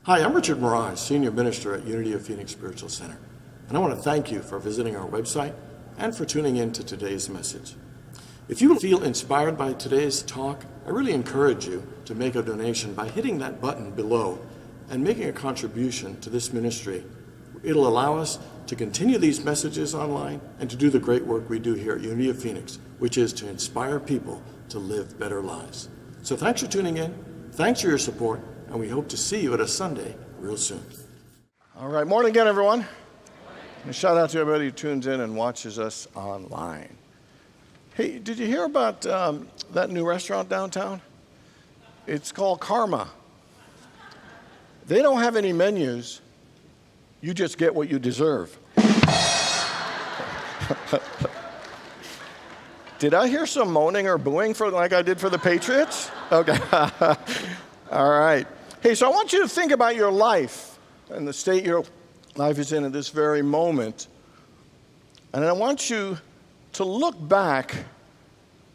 Hi, I'm Richard Maraj, Senior Minister at Unity of Phoenix Spiritual Center, and I want to thank you for visiting our website and for tuning in to today's message. If you feel inspired by today's talk, I really encourage you to make a donation by hitting that button below and making a contribution to this ministry. It'll allow us to continue these messages online and to do the great work we do here at Unity of Phoenix, which is to inspire people to live better lives. So thanks for tuning in, thanks for your support, and we hope to see you at a Sunday real soon. All right, morning again, everyone. And shout out to everybody who tunes in and watches us online. Hey, did you hear about that new restaurant downtown? It's called Karma. They don't have any menus. You just get what you deserve. Did I hear some moaning or booing like I did for the Patriots? Okay. All right. Hey, so I want you to think about your life and the state your life is in at this very moment. And I want you to look back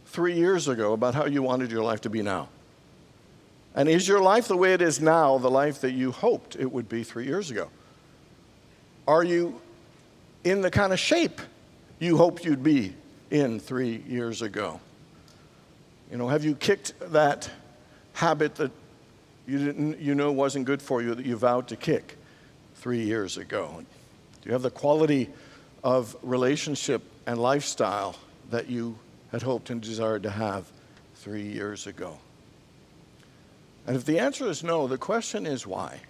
3 years ago about how you wanted your life to be now. And is your life the way it is now the life that you hoped it would be 3 years ago? Are you in the kind of shape you hoped you'd be in 3 years ago? You know, have you kicked that habit that you know wasn't good for you that you vowed to kick 3 years ago? Do you have the quality of relationship and lifestyle that you had hoped and desired to have 3 years ago? And if the answer is no, the question is why?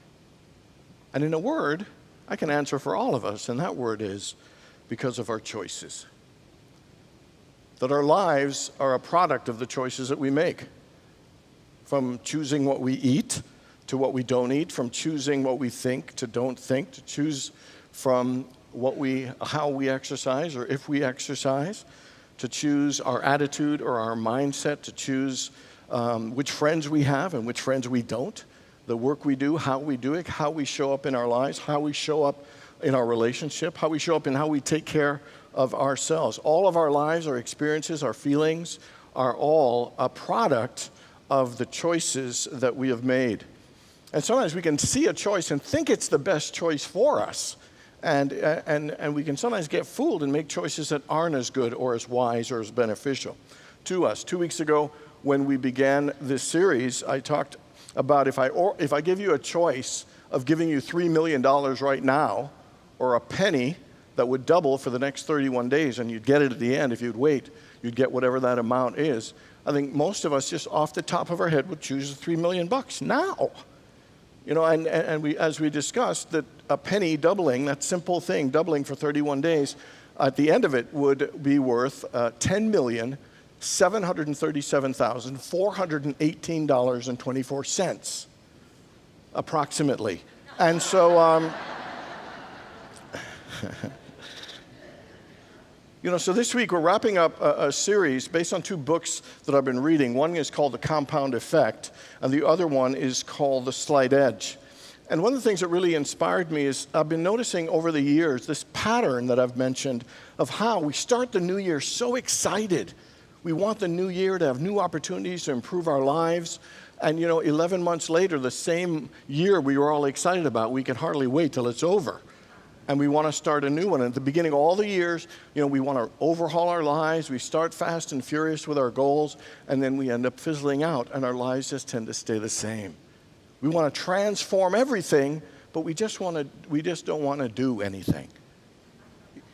And in a word, I can answer for all of us, and that word is because of our choices. That our lives are a product of the choices that we make. From choosing what we eat to what we don't eat, from choosing what we think to don't think, to choose from how we exercise or if we exercise, to choose our attitude or our mindset, to choose which friends we have and which friends we don't, the work we do, how we do it, how we show up in our lives, how we show up in our relationship, how we show up in how we take care of ourselves. All of our lives, our experiences, our feelings are all a product of the choices that we have made. And sometimes we can see a choice and think it's the best choice for us. And we can sometimes get fooled and make choices that aren't as good or as wise or as beneficial to us. 2 weeks ago, when we began this series, I talked about if I give you a choice of giving you $3 million right now or a penny that would double for the next 31 days, and you'd get it at the end. If you'd wait, you'd get whatever that amount is. I think most of us, just off the top of our head, would choose the $3 million now. You know, and we, as we discussed, that a penny doubling, that simple thing, doubling for 31 days, at the end of it would be worth $10,737,418.24, approximately. And so, you know, so this week we're wrapping up a series based on 2 books that I've been reading. One is called The Compound Effect, and the other one is called The Slight Edge. And one of the things that really inspired me is I've been noticing over the years this pattern that I've mentioned of how we start the new year so excited. We want the new year to have new opportunities to improve our lives. And, you know, 11 months later, the same year we were all excited about, we can hardly wait till it's over. And we want to start a new one. And at the beginning of all the years, you know, we want to overhaul our lives. We start fast and furious with our goals, and then we end up fizzling out, and our lives just tend to stay the same. We want to transform everything, but we just don't want to do anything.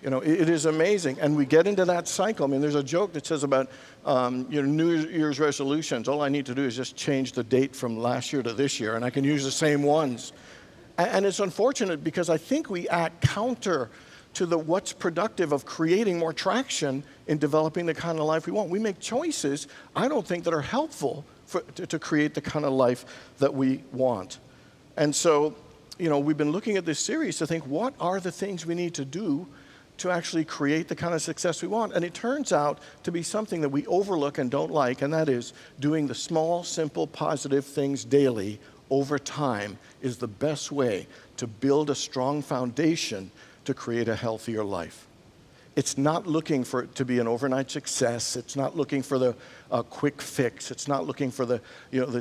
You know, it is amazing. And we get into that cycle. I mean, there's a joke that says about New Year's resolutions. All I need to do is just change the date from last year to this year, and I can use the same ones. And it's unfortunate because I think we act counter to what's productive of creating more traction in developing the kind of life we want. We make choices, I don't think, that are helpful to create the kind of life that we want. And so, you know, we've been looking at this series to think, what are the things we need to do to actually create the kind of success we want? And it turns out to be something that we overlook and don't like, and that is doing the small, simple, positive things daily over time is the best way to build a strong foundation to create a healthier life. It's not looking for it to be an overnight success. It's not looking for the quick fix. It's not looking for the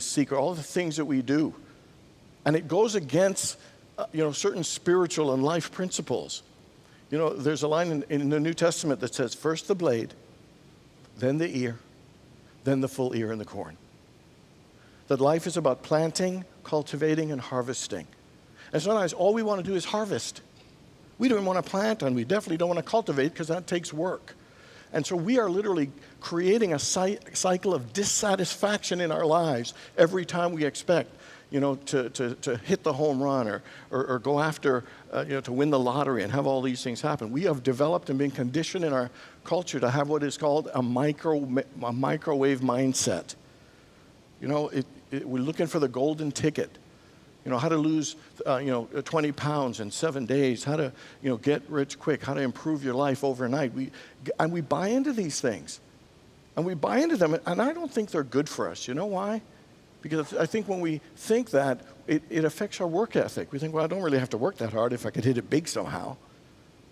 secret, all the things that we do. And it goes against, certain spiritual and life principles. There's a line in the New Testament that says, first the blade, then the ear, then the full ear in the corn. That life is about planting, cultivating, and harvesting. And sometimes all we want to do is harvest. We don't want to plant, and we definitely don't want to cultivate because that takes work. And so we are literally creating a cycle of dissatisfaction in our lives every time we expect, to hit the home run or go after, to win the lottery and have all these things happen. We have developed and been conditioned in our culture to have what is called a microwave mindset. We're looking for the golden ticket. How to lose, 20 pounds in 7 days, how to, get rich quick, how to improve your life overnight. We buy into these things. And we buy into them, and I don't think they're good for us. You know why? Because I think when we think that, it affects our work ethic. We think, well, I don't really have to work that hard if I could hit it big somehow.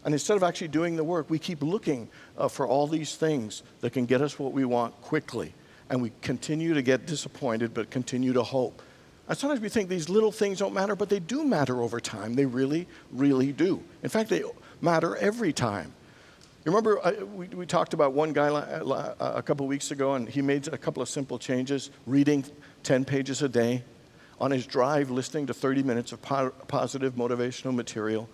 And instead of actually doing the work, we keep looking for all these things that can get us what we want quickly. And we continue to get disappointed, but continue to hope. And sometimes we think these little things don't matter, but they do matter over time. They really, really do. In fact, they matter every time. You remember we talked about one guy a couple weeks ago, and he made a couple of simple changes, reading 10 pages a day, on his drive listening to 30 minutes of positive motivational material.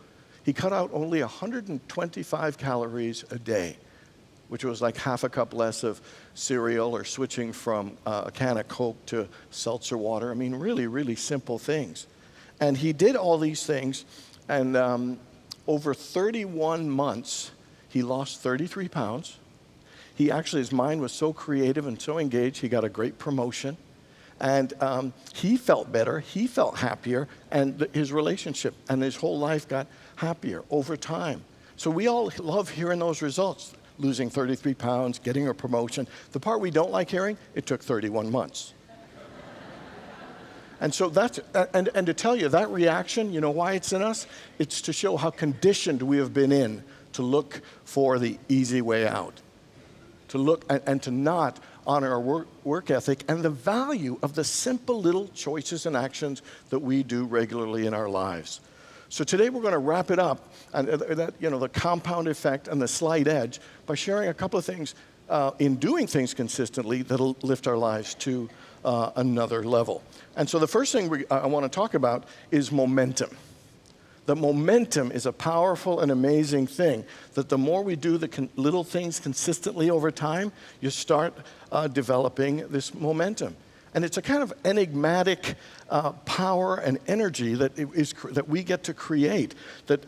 He cut out only 125 calories a day, which was like half a cup less of cereal or switching from a can of Coke to seltzer water. I mean, really, really simple things. And he did all these things, and over 31 months, he lost 33 pounds. His mind was so creative and so engaged, he got a great promotion. And he felt better, he felt happier, and his relationship and his whole life got happier over time. So we all love hearing those results. Losing 33 pounds, getting a promotion. The part we don't like hearing, it took 31 months. And so and to tell you, that reaction, you know why it's in us? It's to show how conditioned we have been in to look for the easy way out. To look and to not honor our work ethic and the value of the simple little choices and actions that we do regularly in our lives. So today we're going to wrap it up, and the compound effect and the slight edge, by sharing a couple of things in doing things consistently that'll lift our lives to another level. And so the first thing I want to talk about is momentum. That momentum is a powerful and amazing thing. That the more we do the little things consistently over time, you start developing this momentum. And it's a kind of enigmatic power and energy that we get to create that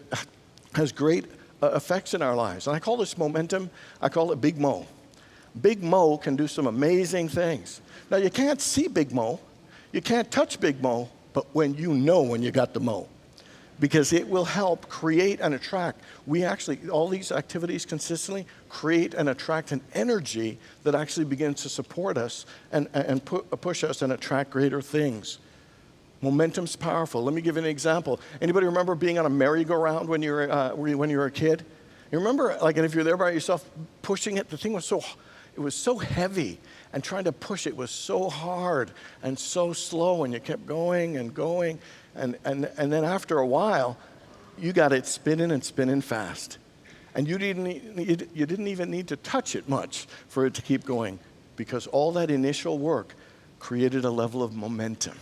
has great effects in our lives. And I call this momentum, I call it Big Mo. Big Mo can do some amazing things. Now, you can't see Big Mo, you can't touch Big Mo, but when you got the Mo. Because it will help create and attract. All these activities consistently create and attract an energy that actually begins to support us and push us and attract greater things. Momentum's powerful. Let me give you an example. Anybody remember being on a merry-go-round when you were a kid? You remember, and if you're there by yourself, pushing it, the thing was so heavy, and trying to push it was so hard and so slow, and you kept going and going. And then after a while, you got it spinning and spinning fast. And you didn't even need to touch it much for it to keep going, because all that initial work created a level of momentum.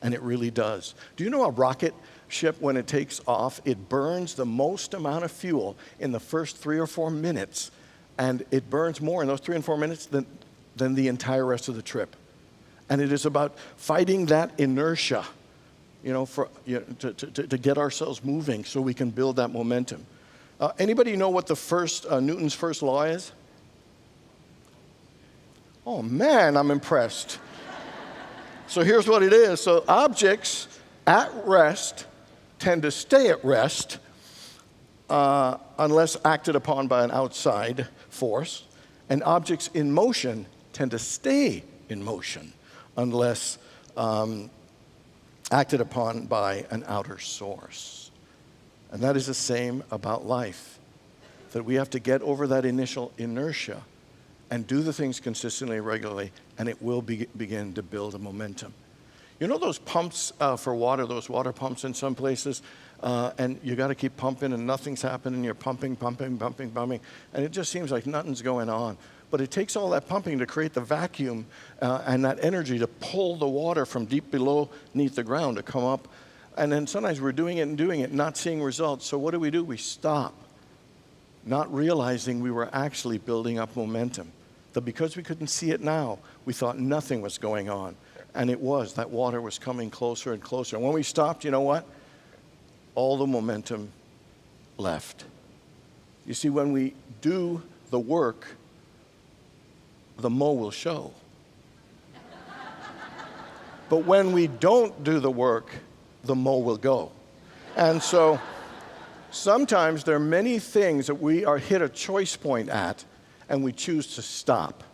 And it really does. Do you know a rocket ship, when it takes off, it burns the most amount of fuel in the first 3 or 4 minutes. And it burns more in those 3 and 4 minutes than the entire rest of the trip. And it is about fighting that inertia, to get ourselves moving so we can build that momentum. Anybody know what Newton's first law is? Oh man, I'm impressed. So here's what it is. So objects at rest tend to stay at rest unless acted upon by an outside force, and objects in motion tend to stay in motion unless acted upon by an outer source. And that is the same about life, that we have to get over that initial inertia and do the things consistently, regularly, and it will begin to build a momentum. You know those pumps for water, those water pumps in some places? And you got to keep pumping and nothing's happening. You're pumping, and it just seems like nothing's going on. But it takes all that pumping to create the vacuum and that energy to pull the water from deep beneath the ground to come up. And then sometimes we're doing it, not seeing results. So what do? We stop, not realizing we were actually building up momentum. That because we couldn't see it now, we thought nothing was going on. And it was. That water was coming closer and closer. And when we stopped, you know what? All the momentum left. You see, when we do the work, the mo will show. But when we don't do the work, the mo will go. And so sometimes there are many things that we are hit a choice point at, and we choose to stop,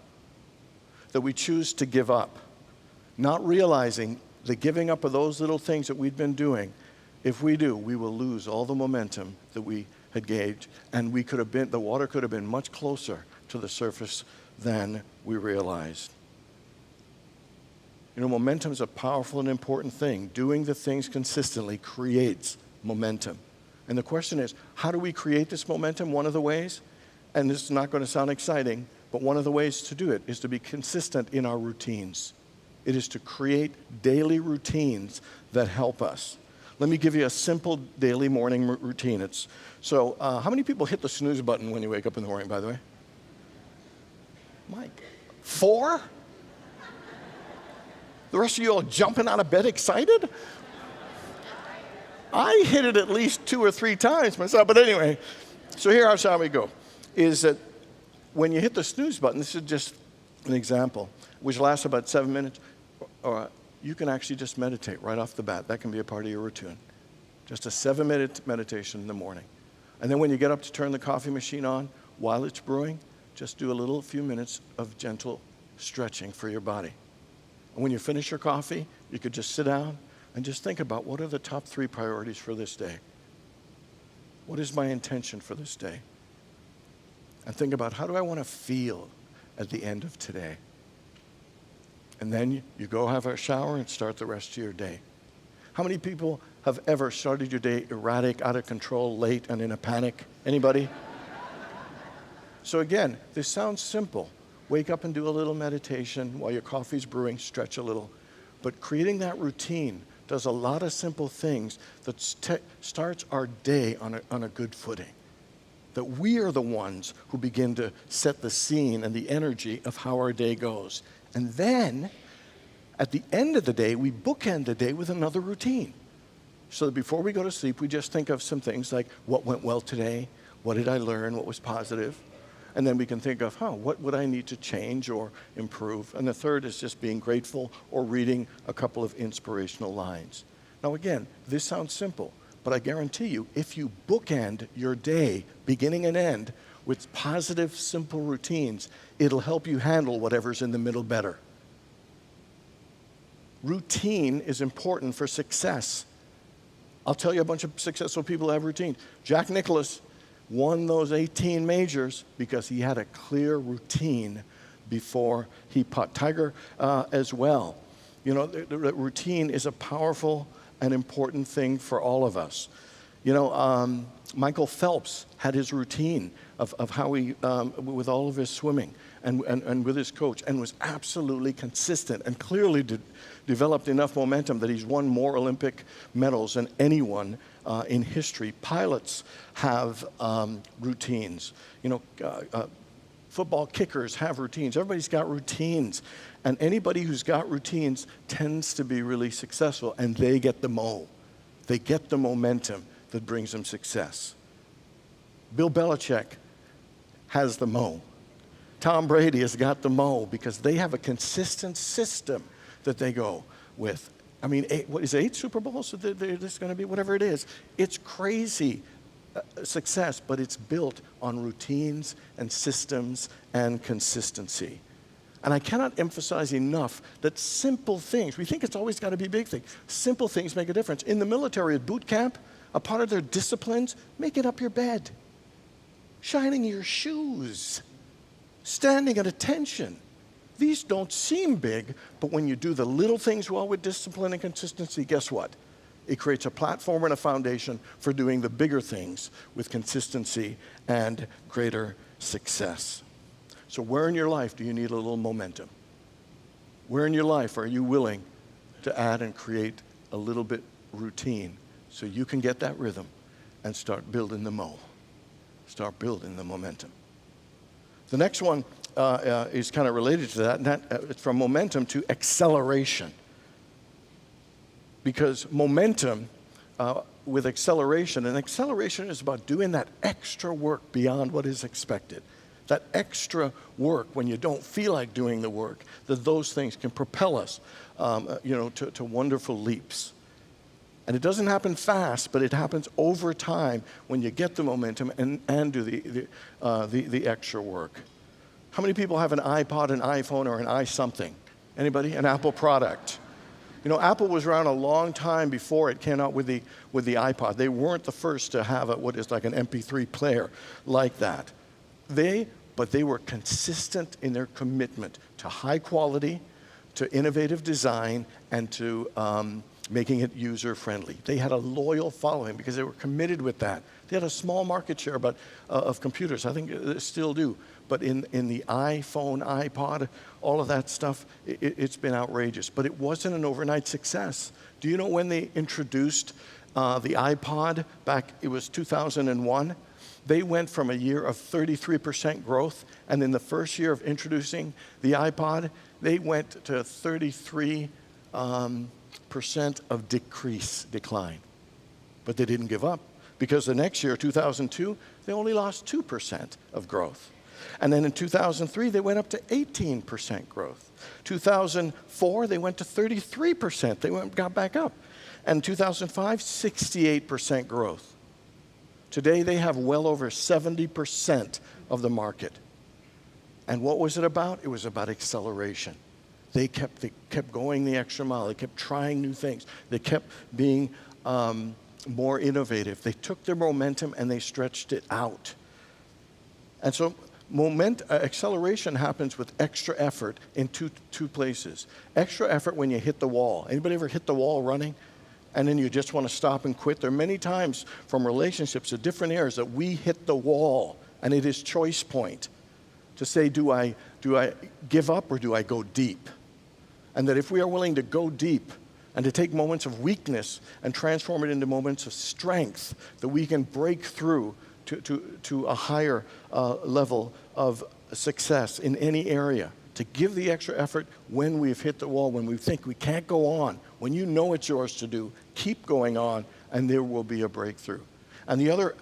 that we choose to give up, not realizing the giving up of those little things that we've been doing. If we do, we will lose all the momentum that we had gauged, and the water could have been much closer to the surface than we realized. You know, momentum is a powerful and important thing. Doing the things consistently creates momentum. And the question is, how do we create this momentum? One of the ways, and this is not going to sound exciting, but one of the ways to do it is to be consistent in our routines. It is to create daily routines that help us. Let me give you a simple daily morning routine. How many people hit the snooze button when you wake up in the morning, by the way? Mike, 4? The rest of you all jumping out of bed excited? I hit it at least 2 or 3 times myself, but anyway. So here's how we go, is that when you hit the snooze button, this is just an example, which lasts about 7 minutes, you can actually just meditate right off the bat. That can be a part of your routine. Just a 7-minute meditation in the morning. And then when you get up to turn the coffee machine on, while it's brewing, just do a few minutes of gentle stretching for your body. And when you finish your coffee, you could just sit down and just think about, what are the top 3 priorities for this day? What is my intention for this day? And think about, how do I want to feel at the end of today? And then you go have a shower and start the rest of your day. How many people have ever started your day erratic, out of control, late, and in a panic? Anybody? So again, this sounds simple. Wake up and do a little meditation while your coffee's brewing, stretch a little. But creating that routine does a lot of simple things that starts our day on a good footing. That we are the ones who begin to set the scene and the energy of how our day goes. And then, at the end of the day, we bookend the day with another routine. So that before we go to sleep, we just think of some things like, what went well today? What did I learn? What was positive? And then we can think of, what would I need to change or improve? And the third is just being grateful or reading a couple of inspirational lines. Now again, this sounds simple, but I guarantee you, if you bookend your day, beginning and end, with positive, simple routines, it'll help you handle whatever's in the middle better. Routine is important for success. I'll tell you a bunch of successful people who have routine. Jack Nicklaus won those 18 majors because he had a clear routine before he put. Tiger as well. You know, the routine is a powerful and important thing for all of us. You know, Michael Phelps had his routine of how he, with all of his swimming and with his coach, and was absolutely consistent and clearly developed enough momentum that he's won more Olympic medals than anyone in history. Pilots have routines. You know, football kickers have routines. Everybody's got routines. And anybody who's got routines tends to be really successful, and they get the mo. They get the momentum that brings them success. Bill Belichick has the mo. Tom Brady has got the mo because they have a consistent system that they go with. I mean, 8 Super Bowls that there's going to be? Whatever it is. It's crazy success, but it's built on routines and systems and consistency. And I cannot emphasize enough that simple things, we think it's always got to be big things. Simple things make a difference. In the military at boot camp, a part of their disciplines, making up your bed, shining your shoes, standing at attention, These don't seem big, but when you do the little things well with discipline and consistency, guess what? It creates a platform and a foundation for doing the bigger things with consistency and greater success. So where in your life do you need a little momentum? Where in your life are you willing to add and create a little bit routine so you can get that rhythm and start building the start building the momentum? The next one is kind of related to that, and it's from momentum to acceleration. Because momentum with acceleration, and acceleration is about doing that extra work beyond what is expected. That extra work when you don't feel like doing the work, that those things can propel us to wonderful leaps. And it doesn't happen fast, but it happens over time when you get the momentum and do the extra work. How many people have an iPod, an iPhone, or an i-something? Anybody? An Apple product? You know, Apple was around a long time before it came out with the iPod. They weren't the first to have what is like an MP3 player like that. But they were consistent in their commitment to high quality, to innovative design, and to making it user-friendly. They had a loyal following because they were committed with that. They had a small market share of computers. I think they still do. But in the iPhone, iPod, all of that stuff, it's been outrageous. But it wasn't an overnight success. Do you know when they introduced the iPod back, it was 2001? They went from a year of 33% growth, and in the first year of introducing the iPod, they went to 33% of decline. But they didn't give up, because the next year, 2002, they only lost 2% of growth. And then in 2003, they went up to 18% growth. 2004, they went to 33%. They got back up. And 2005, 68% growth. Today, they have well over 70% of the market. And what was it about? It was about acceleration. They kept going the extra mile. They kept trying new things. They kept being more innovative. They took their momentum and they stretched it out. And so acceleration happens with extra effort in two places. Extra effort when you hit the wall. Anybody ever hit the wall running? And then you just want to stop and quit? There are many times from relationships to different areas that we hit the wall, and it is choice point to say, do I give up or do I go deep? And that if we are willing to go deep and to take moments of weakness and transform it into moments of strength, that we can break through to a higher level of success in any area. To give the extra effort when we've hit the wall, when we think we can't go on, when you know it's yours to do, keep going on, and there will be a breakthrough. And the other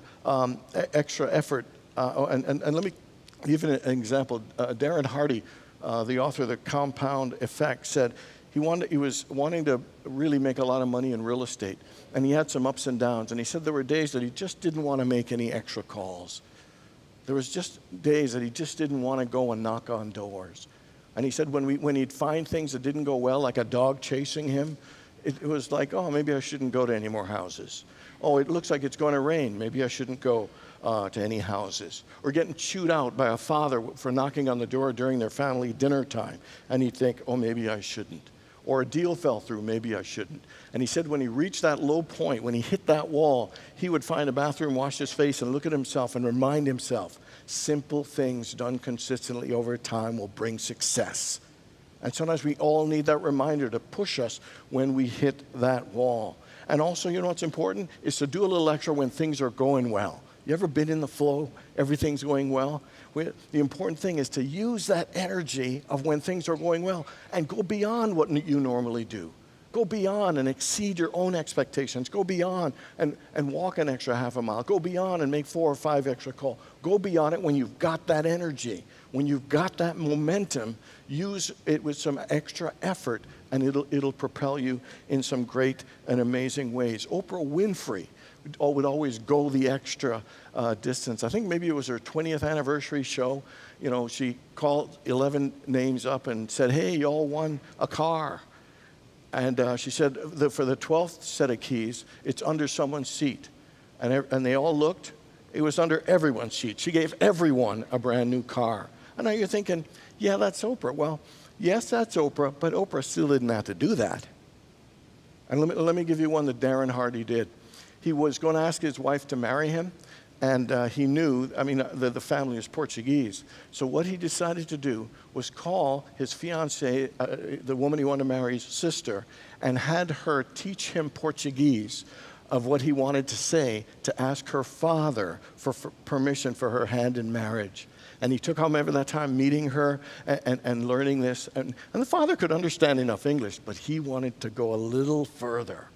extra effort, and let me give an example. Darren Hardy, the author of The Compound Effect, said he was wanting to really make a lot of money in real estate, and he had some ups and downs. And he said there were days that he just didn't want to make any extra calls. There was just days that he just didn't want to go and knock on doors. And he said when he'd find things that didn't go well, like a dog chasing him, it was like, oh, maybe I shouldn't go to any more houses. Oh, it looks like it's going to rain. Maybe I shouldn't go to any houses. Or getting chewed out by a father for knocking on the door during their family dinner time. And he'd think, oh, maybe I shouldn't. Or a deal fell through, maybe I shouldn't. And he said when he reached that low point, when he hit that wall, he would find a bathroom, wash his face, and look at himself and remind himself, simple things done consistently over time will bring success. And sometimes we all need that reminder to push us when we hit that wall. And also, you know what's important? Is to do a little extra when things are going well. You ever been in the flow? Everything's going well? The important thing is to use that energy of when things are going well and go beyond what you normally do. Go beyond and exceed your own expectations. Go beyond and walk an extra half a mile. Go beyond and make 4 or 5 extra calls. Go beyond it when you've got that energy. When you've got that momentum, use it with some extra effort, and it'll propel you in some great and amazing ways. Oprah Winfrey would always go the extra distance. I think maybe it was her 20th anniversary show. You know, she called 11 names up and said, hey, you all won a car. And she said, for the 12th set of keys, it's under someone's seat. And they all looked. It was under everyone's seat. She gave everyone a brand new car. And now you're thinking, yeah, that's Oprah. Well, Yes, that's Oprah, but Oprah still didn't have to do that. And let me give you one that Darren Hardy did. He was going to ask his wife to marry him, and he knew, the family is Portuguese. So what he decided to do was call his fiancée, the woman he wanted to marry's sister, and had her teach him Portuguese of what he wanted to say to ask her father for permission for her hand in marriage. And he took home every that time meeting her and learning this. And the father could understand enough English, but he wanted to go a little further.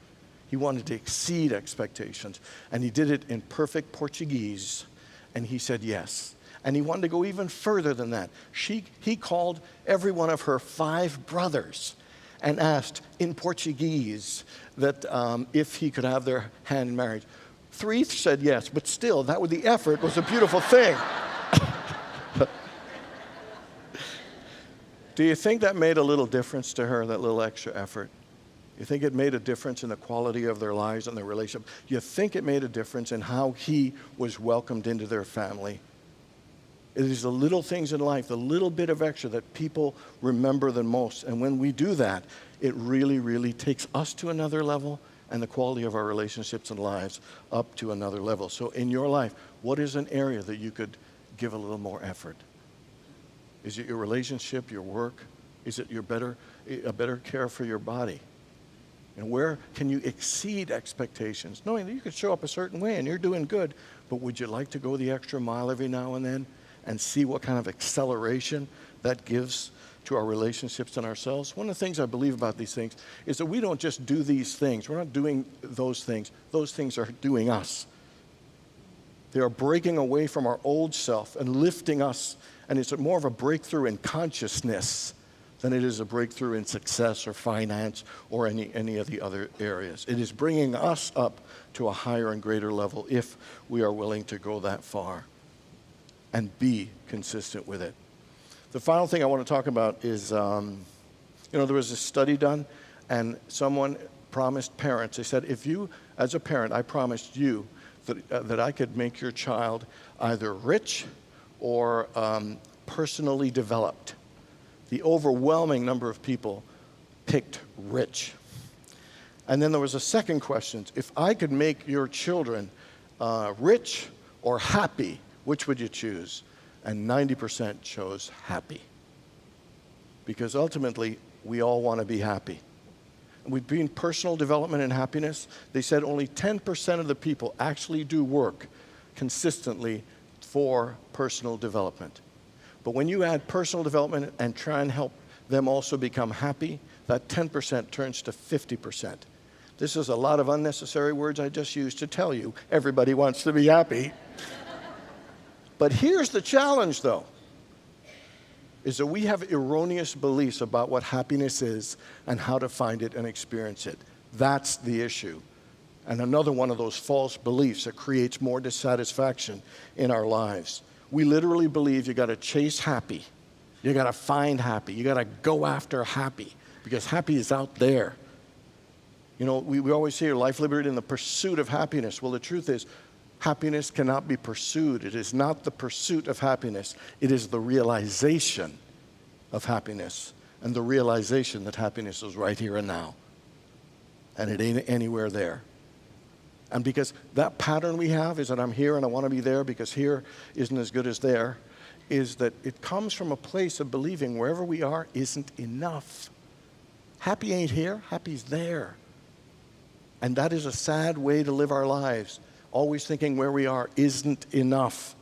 He wanted to exceed expectations. And he did it in perfect Portuguese. And he said yes. And he wanted to go even further than that. He called every one of her 5 brothers and asked in Portuguese that if he could have their hand in marriage. 3 said yes, but still, the effort was a beautiful thing. Do you think that made a little difference to her, that little extra effort? You think it made a difference in the quality of their lives and their relationship? You think it made a difference in how he was welcomed into their family? It is the little things in life, the little bit of extra that people remember the most. And when we do that, it really, really takes us to another level and the quality of our relationships and lives up to another level. So in your life, what is an area that you could give a little more effort? Is it your relationship, your work? Is it a better care for your body? And where can you exceed expectations? Knowing that you could show up a certain way and you're doing good, but would you like to go the extra mile every now and then and see what kind of acceleration that gives to our relationships and ourselves? One of the things I believe about these things is that we don't just do these things. We're not doing those things. Those things are doing us. They are breaking away from our old self and lifting us. And it's more of a breakthrough in consciousness than it is a breakthrough in success or finance or any of the other areas. It is bringing us up to a higher and greater level if we are willing to go that far and be consistent with it. The final thing I want to talk about is, there was a study done, and someone promised parents, they said, if you, as a parent, I promised you that I could make your child either rich or personally developed. The overwhelming number of people picked rich. And then there was a second question. If I could make your children rich or happy, which would you choose? And 90% chose happy. Because ultimately, we all want to be happy. And between personal development and happiness, they said only 10% of the people actually do work consistently for personal development. But when you add personal development and try and help them also become happy, that 10% turns to 50%. This is a lot of unnecessary words I just used to tell you everybody wants to be happy. But here's the challenge, though, is that we have erroneous beliefs about what happiness is and how to find it and experience it. That's the issue. And another one of those false beliefs that creates more dissatisfaction in our lives. We literally believe you got to chase happy. You got to find happy. You got to go after happy because happy is out there. You know, we always hear life, liberty, and the pursuit of happiness. Well, the truth is, happiness cannot be pursued. It is not the pursuit of happiness. It is the realization of happiness and the realization that happiness is right here and now. And it ain't anywhere there. And because that pattern we have is that I'm here and I want to be there because here isn't as good as there, is that it comes from a place of believing wherever we are isn't enough. Happy ain't here, happy's there. And that is a sad way to live our lives, always thinking where we are isn't enough.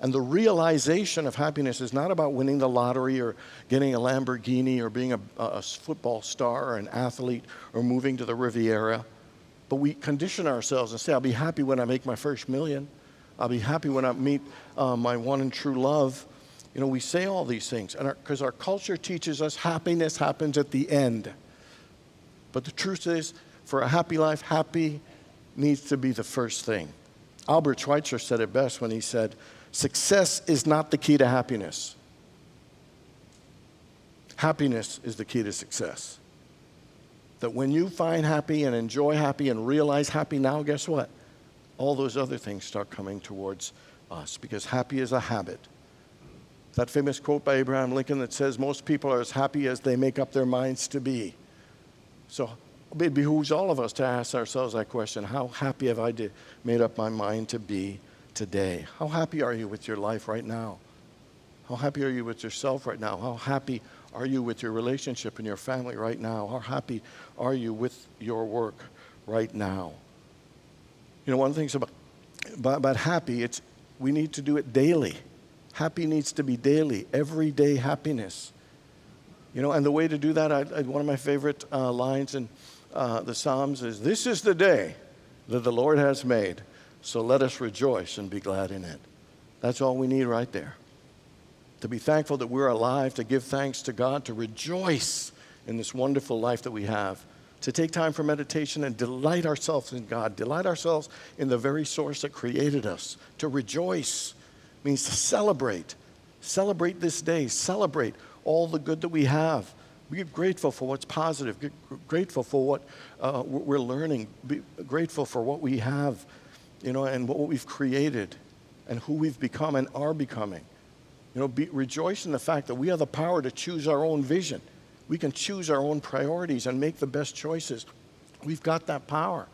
And the realization of happiness is not about winning the lottery or getting a Lamborghini or being a football star or an athlete or moving to the Riviera. But we condition ourselves and say, I'll be happy when I make my first million. I'll be happy when I meet my one and true love. You know, we say all these things because our culture teaches us happiness happens at the end. But the truth is, for a happy life, happy needs to be the first thing. Albert Schweitzer said it best when he said, success is not the key to happiness. Happiness is the key to success. That when you find happy and enjoy happy and realize happy now, guess what? All those other things start coming towards us because happy is a habit That famous quote by Abraham Lincoln that says, most people are as happy as they make up their minds to be. So it behooves all of us to ask ourselves that question. How happy have I made up my mind to be today? How happy are you with your life right now? How happy are you with yourself right now? How happy are you with your relationship and your family right now? How happy are you with your work right now? You know, one of the things about happy, we need to do it daily. Happy needs to be daily, everyday happiness. You know, and the way to do that, one of my favorite lines in the Psalms is, this is the day that the Lord has made, so let us rejoice and be glad in it. That's all we need right there. To be thankful that we're alive, to give thanks to God, to rejoice in this wonderful life that we have, to take time for meditation and delight ourselves in God, delight ourselves in the very source that created us. To rejoice means to celebrate. Celebrate this day. Celebrate all the good that we have. Be grateful for what's positive. Be grateful for what we're learning. Be grateful for what we have, you know, and what we've created and who we've become and are becoming. You know, rejoice in the fact that we have the power to choose our own vision. We can choose our own priorities and make the best choices. We've got that power.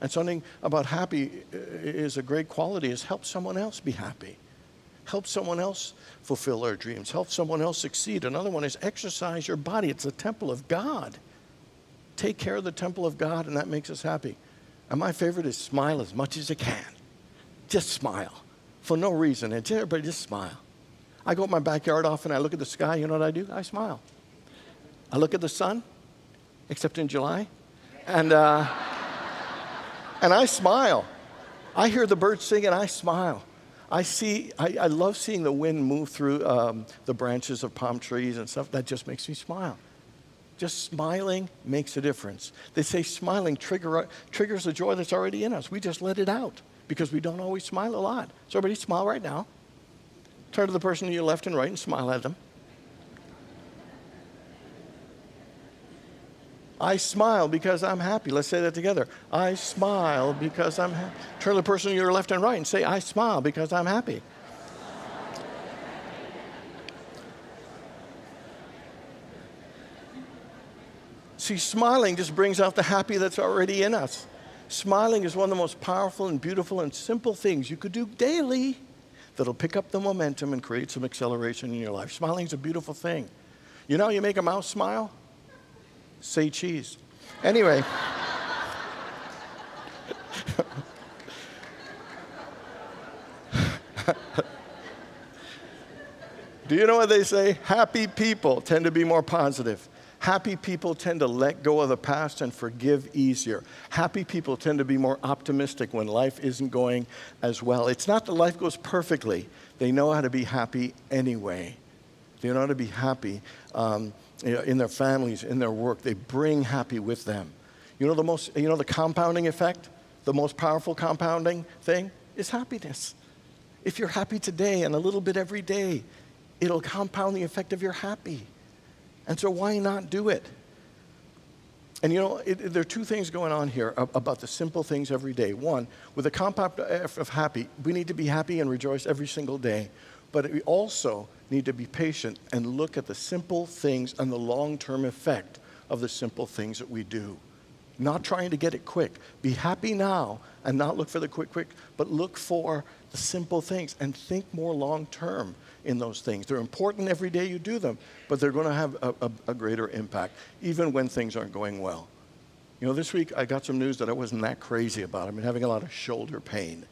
And something about happy is a great quality is help someone else be happy. Help someone else fulfill their dreams. Help someone else succeed. Another one is exercise your body. It's the temple of God. Take care of the temple of God, and that makes us happy. And my favorite is smile as much as you can. Just smile for no reason. And everybody just smile. I go in my backyard often, I look at the sky, you know what I do? I smile. I look at the sun, except in July, and I smile. I hear the birds sing and I smile. I love seeing the wind move through the branches of palm trees and stuff. That just makes me smile. Just smiling makes a difference. They say smiling triggers the joy that's already in us. We just let it out because we don't always smile a lot. So everybody smile right now. Turn to the person to your left and right and smile at them. I smile because I'm happy. Let's say that together. I smile because I'm happy. Turn to the person to your left and right and say, I smile because I'm happy. See, smiling just brings out the happy that's already in us. Smiling is one of the most powerful and beautiful and simple things you could do daily that'll pick up the momentum and create some acceleration in your life. Smiling is a beautiful thing. You know how you make a mouse smile? Say cheese. Anyway. Do you know what they say? Happy people tend to be more positive. Happy people tend to let go of the past and forgive easier. Happy people tend to be more optimistic when life isn't going as well. It's not that life goes perfectly. They know how to be happy anyway. They know how to be happy in their families, in their work. They bring happy with them. You know the compounding effect, the most powerful compounding thing is happiness. If you're happy today and a little bit every day, it'll compound the effect of you're happy. And so why not do it? And you know, there are two things going on here about the simple things every day. One, with the compound of happy, we need to be happy and rejoice every single day. But we also need to be patient and look at the simple things and the long-term effect of the simple things that we do. Not trying to get it quick. Be happy now and not look for the quick, but look for the simple things and think more long-term in those things. They're important every day you do them, but they're going to have a greater impact, even when things aren't going well. You know, this week I got some news that I wasn't that crazy about. I've been having a lot of shoulder pain,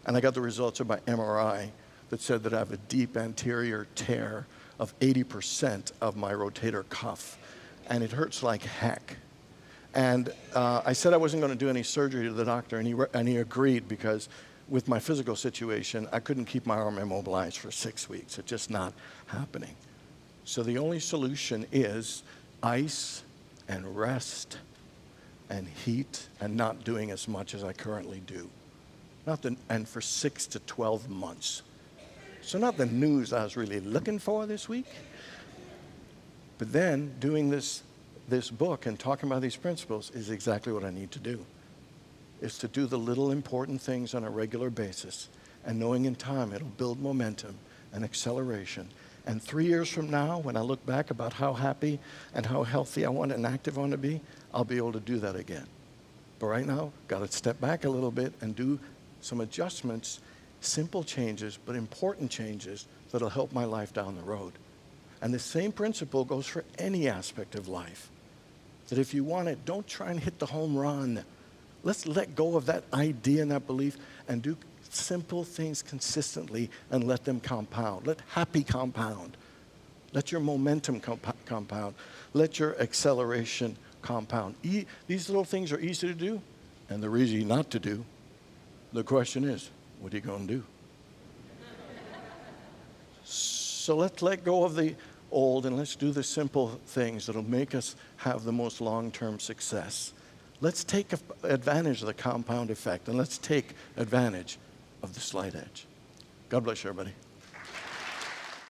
and I got the results of my MRI that said that I have a deep anterior tear of 80% of my rotator cuff, and it hurts like heck. And I said I wasn't going to do any surgery to the doctor, and he agreed because with my physical situation, I couldn't keep my arm immobilized for 6 weeks. It's just not happening. So the only solution is ice and rest and heat and not doing as much as I currently do. And for 6 to 12 months. So not the news I was really looking for this week, but then doing this book and talking about these principles is exactly what I need to do. Is to do the little important things on a regular basis, and knowing in time it'll build momentum and acceleration, And 3 years from now, when I look back about how happy and how healthy I want and active I want to be, I'll be able to do that again. But right now, got to step back a little bit and do some adjustments, simple changes, but important changes that'll help my life down the road. And the same principle goes for any aspect of life. That if you want it, don't try and hit the home run. Let's let go of that idea and that belief and do simple things consistently and let them compound. Let happy compound. Let your momentum compound. Let your acceleration compound. These little things are easy to do, and they're easy not to do. The question is, what are you going to do? So let's let go of the old and let's do the simple things that'll make us have the most long-term success. Let's take advantage of the compound effect, and let's take advantage of the slight edge. God bless you, everybody.